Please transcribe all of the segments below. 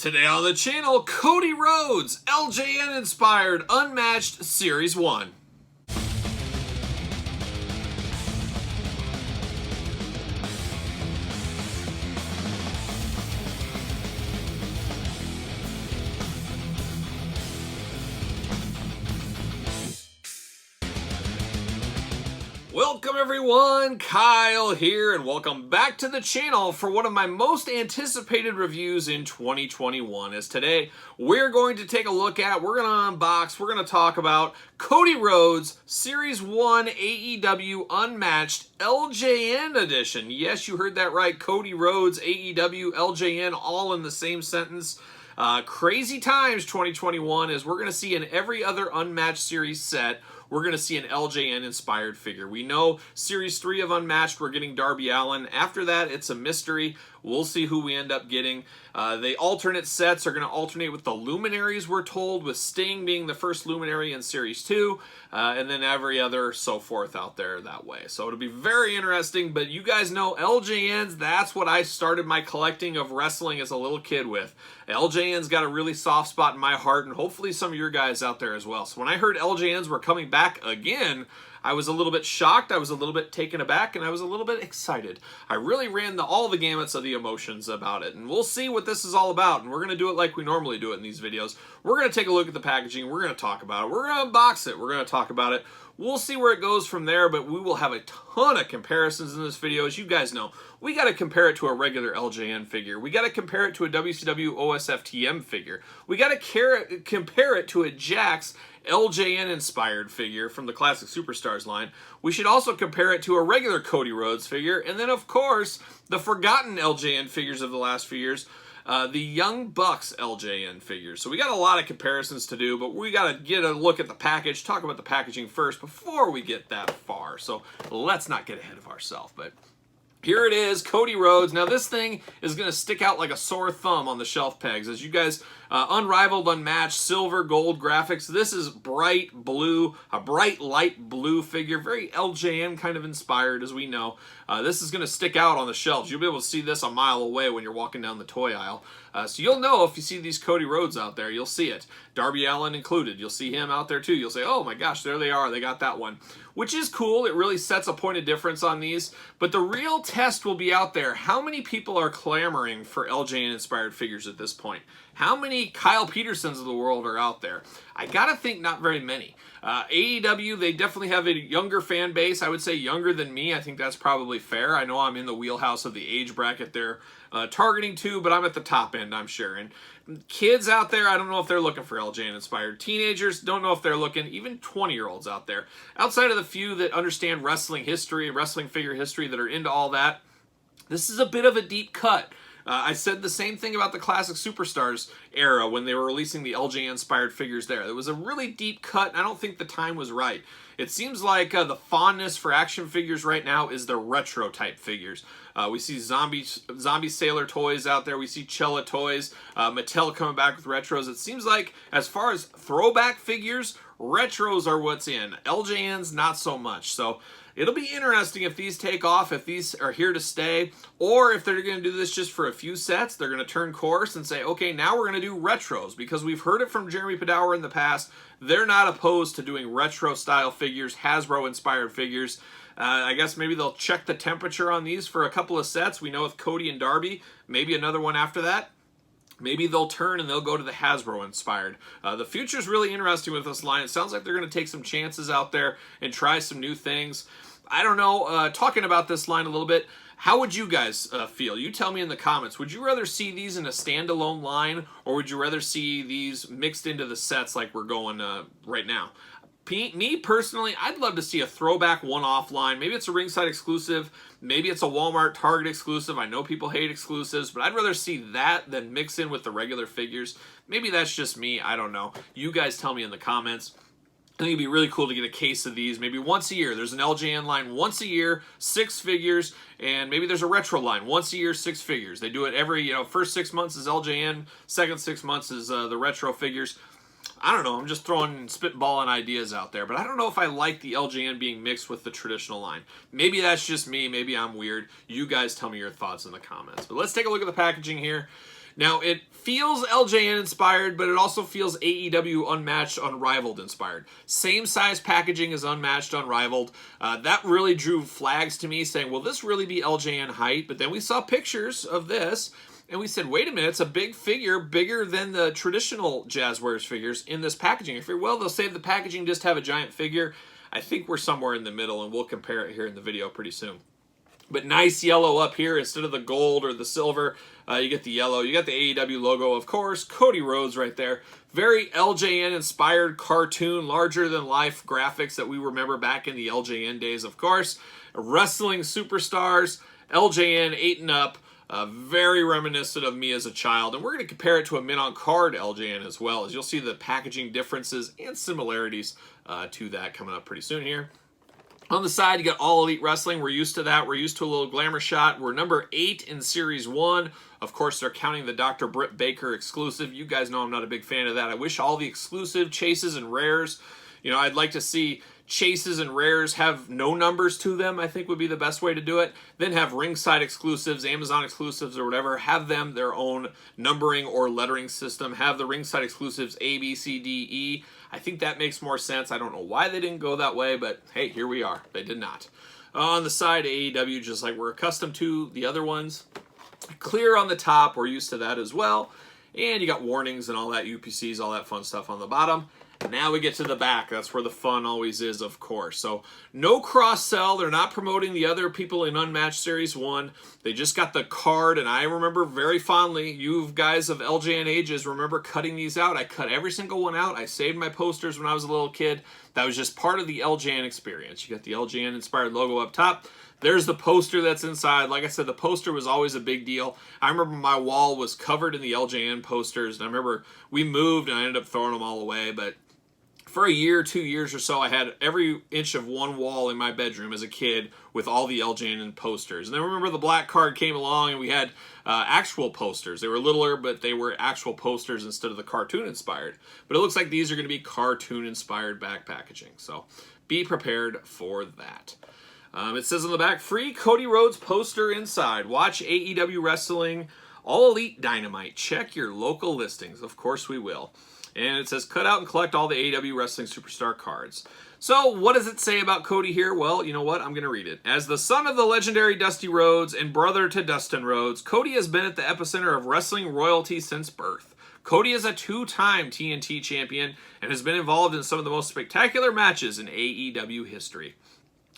Today on the channel, Cody Rhodes, LJN inspired Unmatched Series 1. Welcome everyone, Kyle here, and welcome back to the channel for one of my most anticipated reviews in 2021. As today, we're going to take a look at, we're going to unbox, we're going to talk about Cody Rhodes Series 1 AEW Unmatched LJN Edition. Yes, you heard that right, Cody Rhodes AEW LJN all in the same sentence. Crazy times 2021 as we're going to see in every other Unmatched series set, we're going to see an LJN-inspired figure. We know Series 3 of Unmatched, we're getting Darby Allin. After that, it's a mystery. We'll see who we end up getting. The alternate sets are going to alternate with the Luminaries, we're told, with Sting being the first Luminary in Series 2, and then every other so forth out there that way. So it'll be very interesting, but you guys know LJNs, that's what I started my collecting of wrestling as a little kid with. LJN's got a really soft spot in my heart, and hopefully some of your guys out there as well. So when I heard LJNs were coming back again, I was a little bit shocked, I was a little bit taken aback, and I was a little bit excited. I really ran all the gamuts of the emotions about it, and we'll see what this is all about, and we're going to do it like we normally do it in these videos. We're going to take a look at the packaging, we're going to talk about it, we're going to unbox it, we're going to talk about it. We'll see where it goes from there, but we will have a ton of comparisons in this video. As you guys know, we got to compare it to a regular LJN figure. We got to compare it to a WCW OSFTM figure. We got to compare it to a Jax LJN-inspired figure from the Classic Superstars line. We should also compare it to a regular Cody Rhodes figure, and then, of course, the forgotten LJN figures of the last few years, the Young Bucks LJN figures. So we got a lot of comparisons to do, but we got to get a look at the package, talk about the packaging first before we get that far. So let's not get ahead of ourselves, but here it is, Cody Rhodes. Now this thing is going to stick out like a sore thumb on the shelf pegs. As you guys, unrivaled, unmatched, silver, gold graphics. This is bright blue, a bright light blue figure, very LJN kind of inspired as we know. This is going to stick out on the shelves. You'll be able to see this a mile away when you're walking down the toy aisle. So you'll know if you see these Cody Rhodes out there, you'll see it. Darby Allin included. You'll see him out there too. You'll say, oh my gosh, there they are. They got that one. Which is cool. It really sets a point of difference on these. But the real test will be out there. How many people are clamoring for LJN-inspired figures at this point? How many Kyle Petersons of the world are out there? I gotta think not very many. AEW, they definitely have a younger fan base. I would say younger than me. I think that's probably fair. I know I'm in the wheelhouse of the age bracket they're targeting to, but I'm at the top end, I'm sure. And kids out there, I don't know if they're looking for LJN-inspired. Teenagers, don't know if they're looking. Even 20-year-olds out there. Outside of the few that understand wrestling history, wrestling figure history, that are into all that, this is a bit of a deep cut. I said the same thing about the Classic Superstars era when they were releasing the LJN-inspired figures there. It was a really deep cut, and I don't think the time was right. It seems like the fondness for action figures right now is the retro-type figures. We see zombie Sailor toys out there. We see Cella toys. Mattel coming back with retros. It seems like, as far as throwback figures, retros are what's in. LJNs, not so much. So it'll be interesting if these take off, if these are here to stay, or if they're going to do this just for a few sets. They're going to turn course and say, okay, now we're going to do retros, because we've heard it from Jeremy Padawer in the past. They're not opposed to doing retro-style figures, Hasbro-inspired figures. I guess maybe they'll check the temperature on these for a couple of sets. We know with Cody and Darby, maybe another one after that. Maybe they'll turn and they'll go to the Hasbro-inspired. The future's really interesting with this line. It sounds like they're going to take some chances out there and try some new things. I don't know, talking about this line a little bit, how would you guys feel? You tell me in the comments. Would you rather see these in a standalone line, or would you rather see these mixed into the sets like we're going right now? Me personally, I'd love to see a throwback one-off line. Maybe it's a ringside exclusive. Maybe it's a Walmart Target exclusive. I know people hate exclusives, but I'd rather see that than mix in with the regular figures. Maybe that's just me. I don't know. You guys tell me in the comments. I think it'd be really cool to get a case of these maybe once a year. There's an LJN line once a year, 6 figures, and maybe there's a retro line once a year, 6 figures. They do it every, first 6 months is LJN, second 6 months is the retro figures. I don't know, I'm just spitballing ideas out there, but I don't know if I like the LJN being mixed with the traditional line. Maybe that's just me, maybe I'm weird. You guys tell me your thoughts in the comments. But let's take a look at the packaging here. Now, it feels LJN inspired, but it also feels AEW Unmatched Unrivaled inspired. Same size packaging as Unmatched Unrivaled. That really drew flags to me saying, will this really be LJN height? But then we saw pictures of this, and we said, wait a minute, it's a big figure, bigger than the traditional Jazzwares figures in this packaging. If you're, well, they'll say the packaging just have a giant figure. I think we're somewhere in the middle, and we'll compare it here in the video pretty soon. But nice yellow up here instead of the gold or the silver. You get the yellow. You got the AEW logo, of course. Cody Rhodes right there. Very LJN-inspired cartoon, larger-than-life graphics that we remember back in the LJN days, of course. Wrestling superstars, LJN 8 and up. Very reminiscent of me as a child. And we're going to compare it to a mint-on-card LJN as well, as you'll see the packaging differences and similarities to that coming up pretty soon here. On the side, you got All Elite Wrestling. We're used to that. We're used to a little glamour shot. We're number 8 in Series 1. Of course, they're counting the Dr. Britt Baker exclusive. You guys know I'm not a big fan of that. I wish all the exclusive chases and rares, you know, I'd like to see chases and rares have no numbers to them, I think would be the best way to do it. Then have ringside exclusives, Amazon exclusives or whatever, have them their own numbering or lettering system. Have the ringside exclusives A, B, C, D, E. I think that makes more sense. I don't know why they didn't go that way, but hey, here we are. They did not. On the side, AEW, just like we're accustomed to the other ones. Clear on the top, we're used to that as well. And you got warnings and all that, UPCs, all that fun stuff on the bottom. Now we get to the back. That's where the fun always is, of course. So no cross-sell. They're not promoting the other people in Unmatched Series 1. They just got the card, and I remember very fondly, you guys of LJN ages remember cutting these out. I cut every single one out. I saved my posters when I was a little kid. That was just part of the LJN experience. You got the LJN-inspired logo up top. There's the poster that's inside. Like I said, the poster was always a big deal. I remember my wall was covered in the LJN posters, and I remember we moved, and I ended up throwing them all away, but for a year, 2 years or so, I had every inch of one wall in my bedroom as a kid with all the LJN posters. And then remember the black card came along and we had actual posters. They were littler, but they were actual posters instead of the cartoon-inspired. But it looks like these are going to be cartoon-inspired back packaging. So be prepared for that. It says on the back, free Cody Rhodes poster inside. Watch AEW Wrestling All Elite Dynamite. Check your local listings. Of course we will. And it says, cut out and collect all the AEW Wrestling Superstar cards. So, what does it say about Cody here? Well, you know what? I'm going to read it. As the son of the legendary Dusty Rhodes and brother to Dustin Rhodes, Cody has been at the epicenter of wrestling royalty since birth. Cody is a 2-time TNT champion and has been involved in some of the most spectacular matches in AEW history.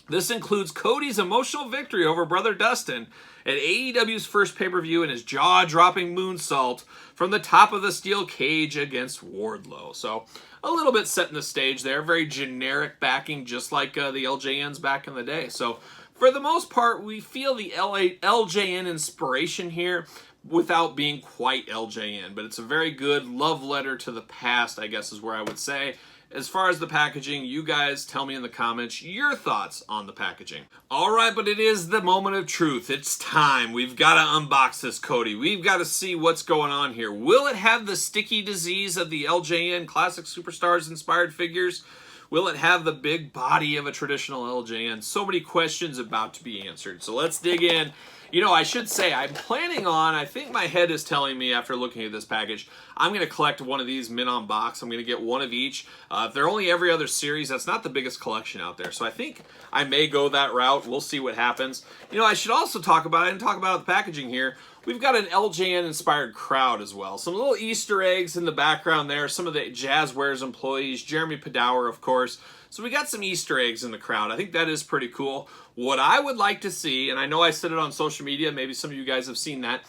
This includes Cody's emotional victory over brother Dustin at AEW's first pay-per-view and his jaw-dropping moonsault from the top of the steel cage against Wardlow. So a little bit setting the stage there. Very generic backing, just like the LJNs back in the day. So for the most part, we feel the LJN inspiration here without being quite LJN. But it's a very good love letter to the past, I guess is where I would say. As far as the packaging, you guys tell me in the comments your thoughts on the packaging. All right, but it is the moment of truth. It's time. We've got to unbox this Cody. We've got to see what's going on here. Will it have the sticky disease of the LJN Classic Superstars inspired figures? Will it have the big body of a traditional LJN? So many questions about to be answered. So let's dig in. You know, I should say, I'm planning on, I think my head is telling me after looking at this package, I'm going to collect one of these mint on box. I'm going to get one of each. If they're only every other series, that's not the biggest collection out there. So I think I may go that route. We'll see what happens. You know, I should also talk about, I didn't talk about the packaging here. We've got an LJN-inspired crowd as well. Some little Easter eggs in the background there. Some of the Jazzwares employees. Jeremy Padower, of course. So we got some Easter eggs in the crowd. I think that is pretty cool. What I would like to see, and I know I said it on social media, maybe some of you guys have seen that,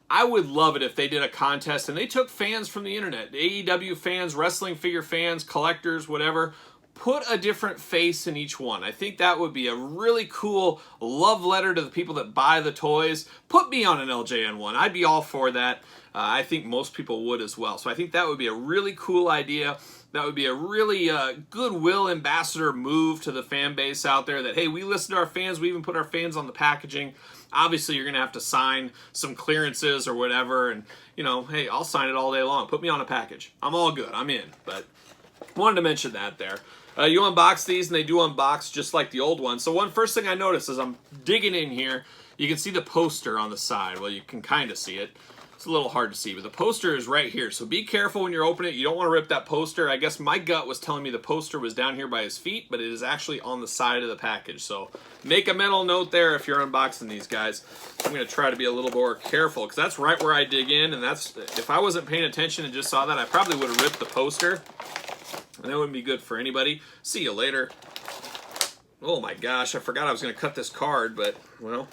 I would love it if they did a contest and they took fans from the internet, AEW fans, wrestling figure fans, collectors, whatever, put a different face in each one. I think that would be a really cool love letter to the people that buy the toys. Put me on an LJN one. I'd be all for that. I think most people would as well. So I think that would be a really cool idea. That would be a really goodwill ambassador move to the fan base out there that, hey, we listen to our fans. We even put our fans on the packaging. Obviously, you're going to have to sign some clearances or whatever. And, you know, hey, I'll sign it all day long. Put me on a package. I'm all good. I'm in. But wanted to mention that there. You unbox these, and they do unbox just like the old ones. So first thing I noticed as I'm digging in here, you can see the poster on the side. Well, you can kind of see it. It's a little hard to see, but the poster is right here. So be careful when you're opening it. You don't want to rip that poster. I guess my gut was telling me the poster was down here by his feet, but it is actually on the side of the package. So make a mental note there if you're unboxing these guys. I'm going to try to be a little more careful because that's right where I dig in. And that's, if I wasn't paying attention and just saw that, I probably would have ripped the poster. And that wouldn't be good for anybody. See you later. Oh my gosh, I forgot I was going to cut this card, but, well,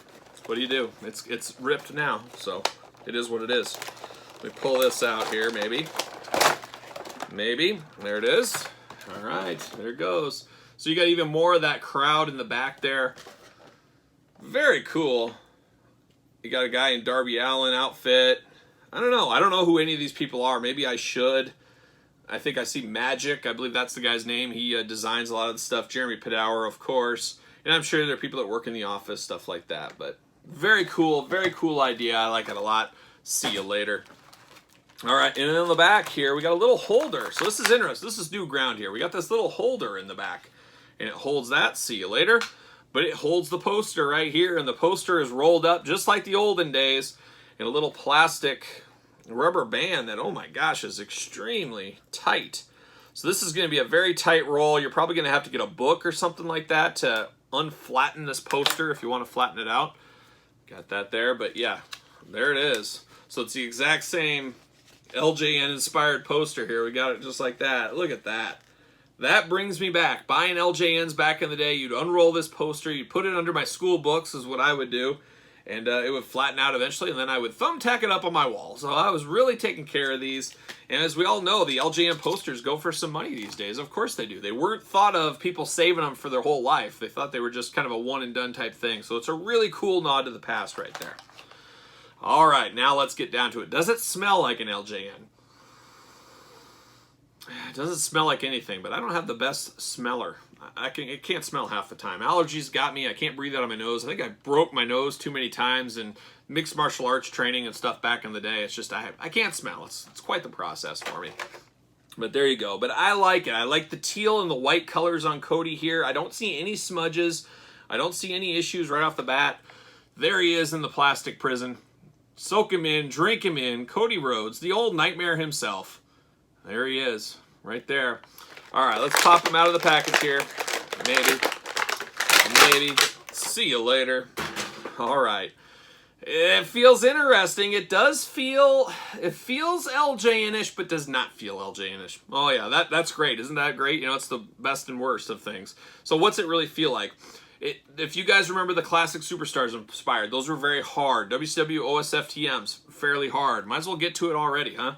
what do you do? It's ripped now, so it is what it is. Let me pull this out here, maybe. Maybe. There it is. All right, there it goes. So you got even more of that crowd in the back there. Very cool. You got a guy in Darby Allin outfit. I don't know. I don't know who any of these people are. Maybe I should. I think I see Magic. I believe that's the guy's name. He designs a lot of the stuff. Jeremy Padour, of course. And I'm sure there are people that work in the office, stuff like that. But very cool idea. I like it a lot. See you later. All right, and then on the back here, we got a little holder. So this is interesting. This is new ground here. We got this little holder in the back. And it holds that. See you later. But it holds the poster right here. And the poster is rolled up just like the olden days in a little plastic rubber band that, oh my gosh, is extremely tight. So this is going to be a very tight roll. You're probably going to have to get a book or something like that to unflatten this poster if you want to flatten it out. Got that there, but yeah, there it is. So it's the exact same LJN inspired poster here. We got it just like that. Look at that. That brings me back. Buying LJNs back in the day, you'd unroll this poster, you'd put it under my school books is what I would do. And it would flatten out eventually, and then I would thumbtack it up on my wall. So I was really taking care of these. And as we all know, the LJN posters go for some money these days. Of course they do. They weren't thought of people saving them for their whole life. They thought they were just kind of a one-and-done type thing. So it's a really cool nod to the past right there. All right, now let's get down to it. Does it smell like an LJN? It doesn't smell like anything, but I don't have the best smeller. It can't smell half the time. Allergies got me. I can't breathe out of my nose. I think I broke my nose too many times in mixed martial arts training and stuff back in the day. It's just I can't smell. It's quite the process for me. But there you go. But I like it. I like the teal and the white colors on Cody here. I don't see any smudges. I don't see any issues right off the bat. There he is in the plastic prison. Soak him in, drink him in. Cody Rhodes, the old nightmare himself. There he is, right there. All right, let's pop him out of the package here. Maybe. See you later. All right. It feels interesting. It feels LJN-ish, but does not feel LJN-ish. Oh yeah, that's great. Isn't that great? You know, it's the best and worst of things. So what's it really feel like? If you guys remember the classic Superstars inspired, those were very hard. WCW OSFTMs, fairly hard. Might as well get to it already, huh?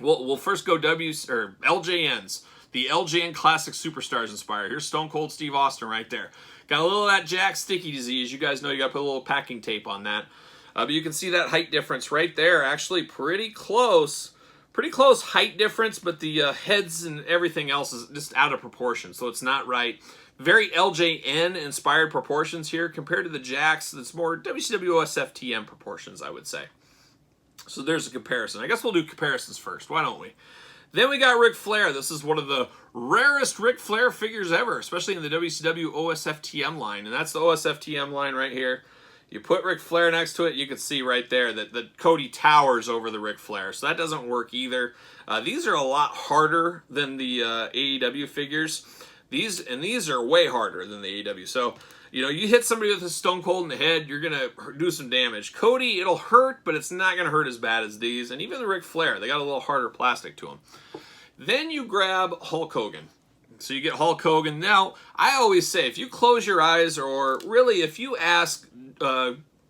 We'll first go LJNs. The LJN Classic Superstars inspired. Here's Stone Cold Steve Austin right there. Got a little of that Jack sticky disease. You guys know you got to put a little packing tape on that. But you can see that height difference right there. Actually pretty close. Pretty close height difference, but the heads and everything else is just out of proportion. So it's not right. Very LJN inspired proportions here compared to the Jacks. It's more WCW OSFTM proportions, I would say. So there's a comparison. I guess we'll do comparisons first. Why don't we? Then we got Ric Flair. This is one of the rarest Ric Flair figures ever, especially in the WCW OSFTM line. And that's the OSFTM line right here. You put Ric Flair next to it, you can see right there that Cody towers over the Ric Flair. So that doesn't work either. These are a lot harder than the AEW figures. These are way harder than the AEW. So, you know, you hit somebody with a Stone Cold in the head, you're going to do some damage. Cody, it'll hurt, but it's not going to hurt as bad as these. And even the Ric Flair, they got a little harder plastic to them. Then you grab Hulk Hogan. So you get Hulk Hogan. Now, I always say, if you close your eyes, or really if you ask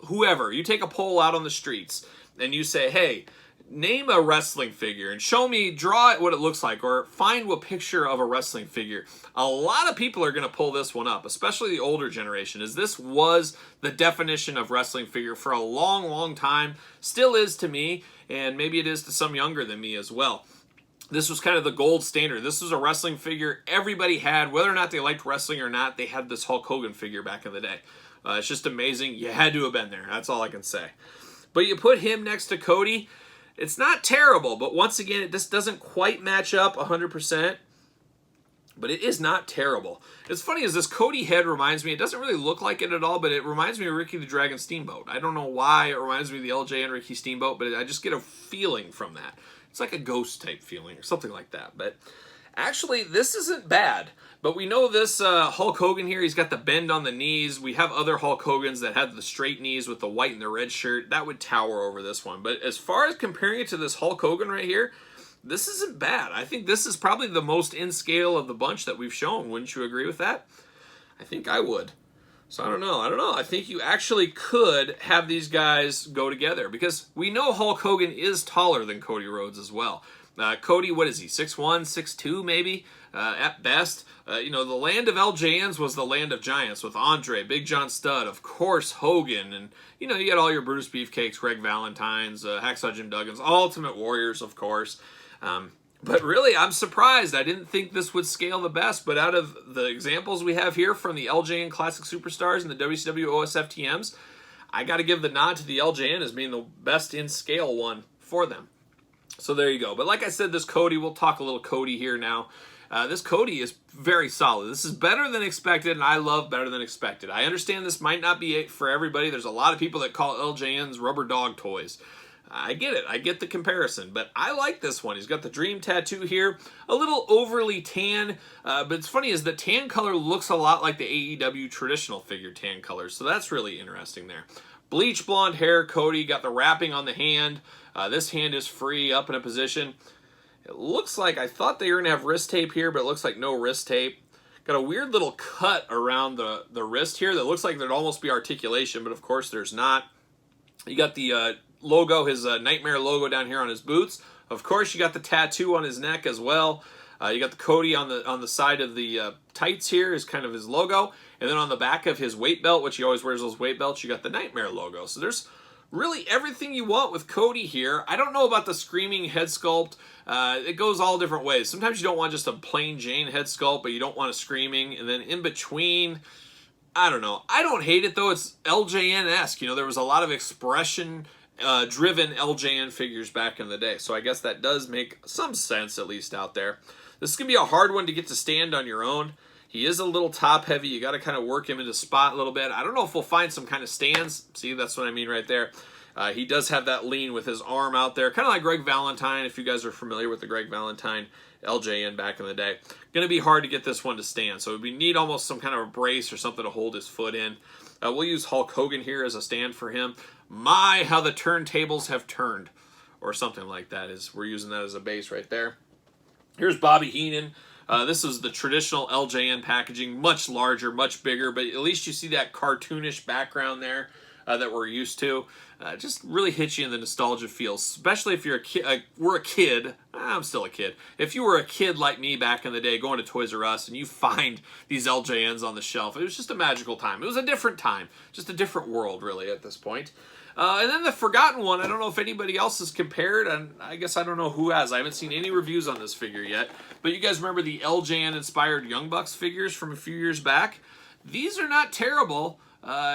whoever, you take a poll out on the streets, and you say, hey, name a wrestling figure and show me, draw it what it looks like, or find a picture of a wrestling figure. A lot of people are going to pull this one up, especially the older generation, as this was the definition of wrestling figure for a long, long time. Still is to me, and maybe it is to some younger than me as well. This was kind of the gold standard. This was a wrestling figure everybody had, whether or not they liked wrestling or not, they had this Hulk Hogan figure back in the day. It's just amazing. You had to have been there. That's all I can say. But you put him next to Cody. It's not terrible, but once again, it just doesn't quite match up 100%. but it is not terrible. As funny as this Cody head reminds me, it doesn't really look like it at all, but it reminds me of Ricky the Dragon Steamboat. I don't know why it reminds me of the LJ and Ricky Steamboat, but I just get a feeling from that. It's like a ghost type feeling or something like that. But actually, this isn't bad. But we know this Hulk Hogan here, he's got the bend on the knees. We have other Hulk Hogans that have the straight knees with the white and the red shirt. That would tower over this one. But as far as comparing it to this Hulk Hogan right here, this isn't bad. I think this is probably the most in scale of the bunch that we've shown. Wouldn't you agree with that? I think I would. So I don't know. I think you actually could have these guys go together because we know Hulk Hogan is taller than Cody Rhodes as well. Cody, what is he, 6'1", 6'2", maybe, at best. The land of LJNs was the land of giants with Andre, Big John Studd, of course, Hogan, and, you got all your Brutus Beefcakes, Greg Valentines, Hacksaw Jim Duggins, Ultimate Warriors, of course. But really, I'm surprised. I didn't think this would scale the best, but out of the examples we have here from the LJN Classic Superstars and the WCW OSFTMs, I got to give the nod to the LJN as being the best in scale one for them. So there you go. But like I said, this Cody, we'll talk a little Cody here now. This Cody is very solid. This is better than expected, and I love better than expected. I understand this might not be for everybody. There's a lot of people that call LJNs rubber dog toys. I get it. I get the comparison, but I like this one. He's got the dream tattoo here, a little overly tan, but it's funny is the tan color looks a lot like the AEW traditional figure tan colors, so that's really interesting there. Bleach blonde hair, Cody, got the wrapping on the hand. This hand is free, up in a position. It looks like, I thought they were going to have wrist tape here, but it looks like no wrist tape. Got a weird little cut around the wrist here that looks like there'd almost be articulation, but of course there's not. You got the logo, his Nightmare logo down here on his boots. Of course, you got the tattoo on his neck as well. You got the Cody on the side of the tights here is kind of his logo. And then on the back of his weight belt, which he always wears those weight belts, you got the Nightmare logo. So there's really everything you want with Cody here. I don't know about the screaming head sculpt. It goes all different ways. Sometimes you don't want just a plain Jane head sculpt, but you don't want a screaming. And then in between, I don't know. I don't hate it, though. It's LJN-esque. There was a lot of expression driven LJN figures back in the day. So I guess that does make some sense, at least out there. This is going to be a hard one to get to stand on your own. He is a little top heavy. You got to kind of work him into spot a little bit. I don't know if we'll find some kind of stands. See, that's what I mean right there. He does have that lean with his arm out there, kind of like Greg Valentine, if you guys are familiar with the Greg Valentine LJN back in the day. Going to be hard to get this one to stand, so we need almost some kind of a brace or something to hold his foot in. We'll use Hulk Hogan here as a stand for him. My, how the turntables have turned, or something like that. We're using that as a base right there. Here's Bobby Heenan. This is the traditional LJN packaging, much larger, much bigger, but at least you see that cartoonish background there that we're used to. Just really hits you in the nostalgia feels, especially if you're a kid. We're a kid. I'm still a kid. If you were a kid like me back in the day going to Toys R Us and you find these LJNs on the shelf, it was just a magical time. It was a different time, just a different world, really, at this point. And then the forgotten one, I don't know if anybody else has compared, and I guess I don't know who has. I haven't seen any reviews on this figure yet. But you guys remember the LJN-inspired Young Bucks figures from a few years back? These are not terrible.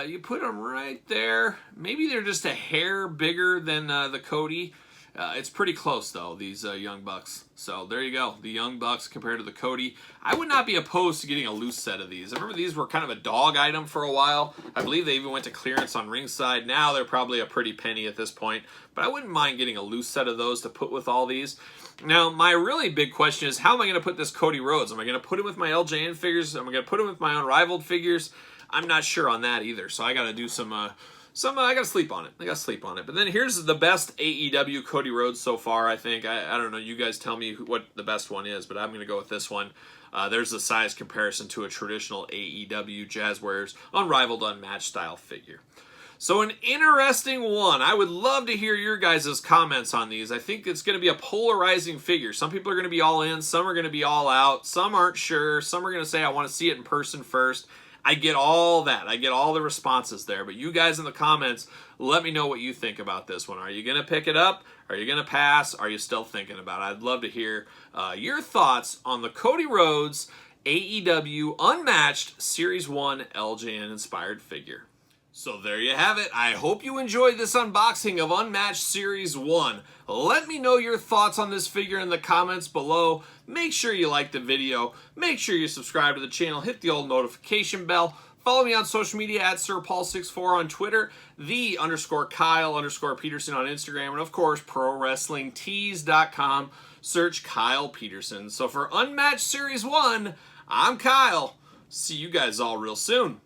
You put them right there. Maybe they're just a hair bigger than the Cody. It's pretty close, though, these Young Bucks. So there you go, the Young Bucks compared to the Cody. I would not be opposed to getting a loose set of these. I remember these were kind of a dog item for a while. I believe they even went to clearance on Ringside. Now they're probably a pretty penny at this point. But I wouldn't mind getting a loose set of those to put with all these. Now, my really big question is, how am I going to put this Cody Rhodes? Am I going to put him with my LJN figures? Am I going to put him with my Unrivaled figures? I'm not sure on that either. So I got to do some I gotta sleep on it. But then here's the best AEW Cody Rhodes so far, I think. I don't know, you guys tell me what the best one is, but I'm gonna go with this one. There's the size comparison to a traditional AEW Jazzwares Unrivaled Unmatched style figure. So an interesting one. I would love to hear your guys' comments on these. I think it's going to be a polarizing figure. Some people are going to be all in, some are going to be all out, some aren't sure, some are going to say, I want to see it in person first. I get all that. I get all the responses there. But you guys in the comments, let me know what you think about this one. Are you going to pick it up? Are you going to pass? Are you still thinking about it? I'd love to hear your thoughts on the Cody Rhodes AEW Unmatched Series 1 LJN inspired figure. So there you have it. I hope you enjoyed this unboxing of Unmatched Series 1. Let me know your thoughts on this figure in the comments below. Make sure you like the video. Make sure you subscribe to the channel. Hit the old notification bell. Follow me on social media at SirPaul64 on Twitter, _Kyle_Peterson on Instagram, and of course, ProWrestlingTees.com. Search Kyle Peterson. So for Unmatched Series 1, I'm Kyle. See you guys all real soon.